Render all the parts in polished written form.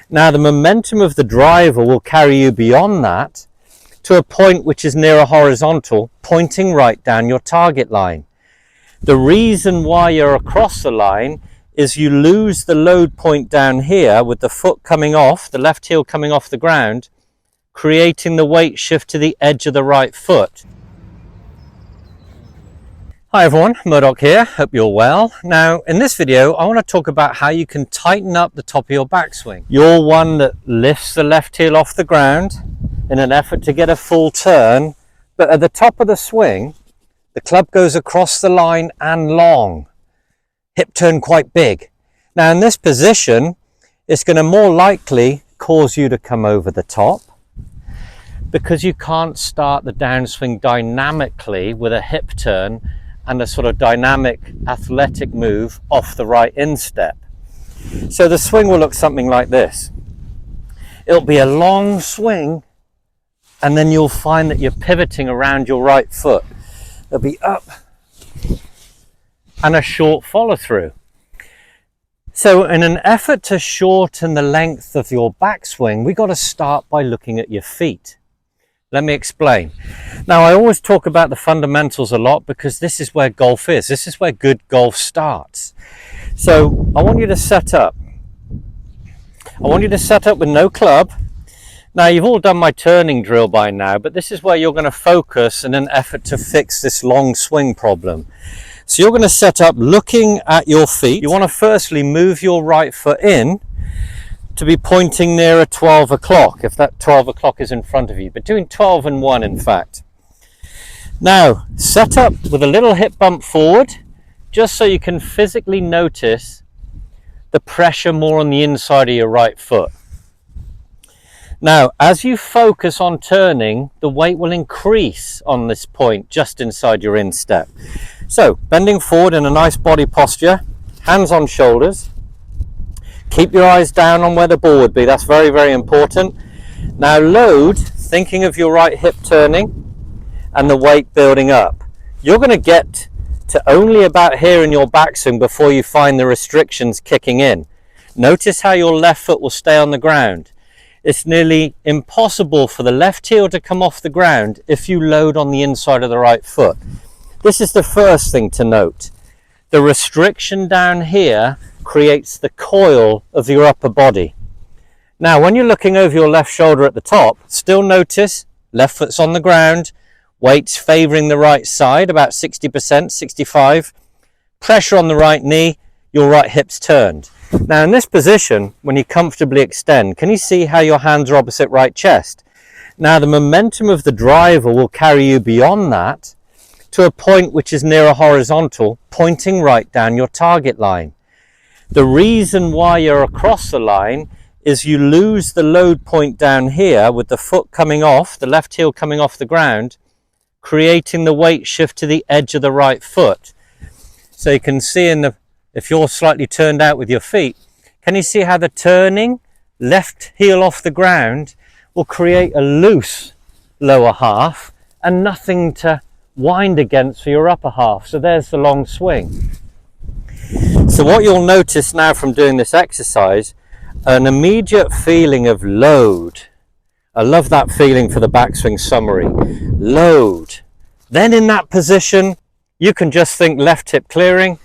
Now the momentum of the driver will carry you beyond that to a point which is near a horizontal, pointing right down your target line. The reason why you're across the line is you lose the load point down here with the foot coming off, the left heel coming off the ground, creating the weight shift to the edge of the right foot. Hi everyone, Murdoch here, hope you're well. Now in this video I want to talk about how you can tighten up the top of your backswing. You're one that lifts the left heel off the ground in an effort to get a full turn, but at the top of the swing the club goes across the line and long, hip turn quite big. Now in this position it's going to more likely cause you to come over the top, because you can't start the downswing dynamically with a hip turn and a sort of dynamic athletic move off the right instep. So the swing will look something like this. It'll be a long swing and then you'll find that you're pivoting around your right foot. It'll be up and a short follow through. So in an effort to shorten the length of your backswing, we got to start by looking at your feet. Let me explain. Now I always talk about the fundamentals a lot because this is where golf is. This is where good golf starts. So I want you to set up. I want you to set up with no club. Now you've all done my turning drill by now, but this is where you're going to focus in an effort to fix this long swing problem. So you're going to set up looking at your feet. You want to firstly move your right foot in to be pointing nearer 12 o'clock, if that 12 o'clock is in front of you, between 12 and 1 in fact. Now set up with a little hip bump forward, just so you can physically notice the pressure more on the inside of your right foot. Now as you focus on turning, the weight will increase on this point just inside your instep. So bending forward in a nice body posture, hands on shoulders. Keep your eyes down on where the ball would be. That's very, very important. Now load, thinking of your right hip turning and the weight building up. You're going to get to only about here in your backswing before you find the restrictions kicking in. Notice how your left foot will stay on the ground. It's nearly impossible for the left heel to come off the ground if you load on the inside of the right foot. This is the first thing to note. The restriction down here creates the coil of your upper body. Now when you're looking over your left shoulder at the top, still notice left foot's on the ground, weight's favoring the right side about 60%, 65, pressure on the right knee, your right hip's turned. Now in this position, when you comfortably extend, can you see how your hands are opposite right chest? Now the momentum of the driver will carry you beyond that to a point which is near a horizontal, pointing right down your target line. The reason why you're across the line is you lose the load point down here with the foot coming off, the left heel coming off the ground, creating the weight shift to the edge of the right foot. So you can see if you're slightly turned out with your feet, can you see how the turning left heel off the ground will create a loose lower half and nothing to wind against for your upper half. So there's the long swing. So what you'll notice now from doing this exercise, an immediate feeling of load. I love that feeling for the backswing summary. Load. Then in that position, you can just think left hip clearing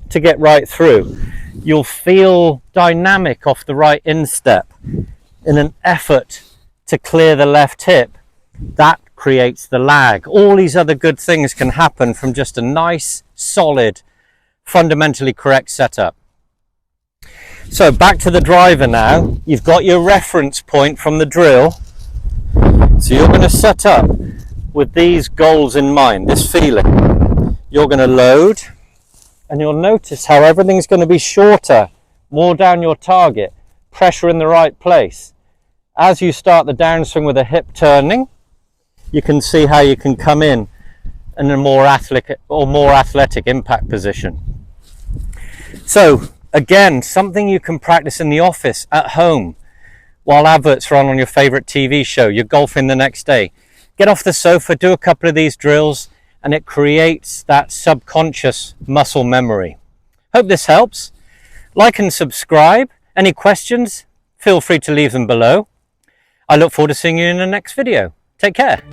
to get right through. You'll feel dynamic off the right instep in an effort to clear the left hip. That creates the lag. All these other good things can happen from just a nice, solid, fundamentally correct setup. So back to the driver now. You've got your reference point from the drill. So you're going to set up with these goals in mind, this feeling. You're going to load and you'll notice how everything's going to be shorter, more down your target, pressure in the right place. As you start the downswing with a hip turning, you can see how you can come in a more athletic impact position. So again, something you can practice in the office, at home, while adverts are on your favorite TV show, you're golfing the next day. Get off the sofa, do a couple of these drills, and it creates that subconscious muscle memory. Hope this helps. Like and subscribe. Any questions? feel free to leave them below. I look forward to seeing you in the next video. Take care.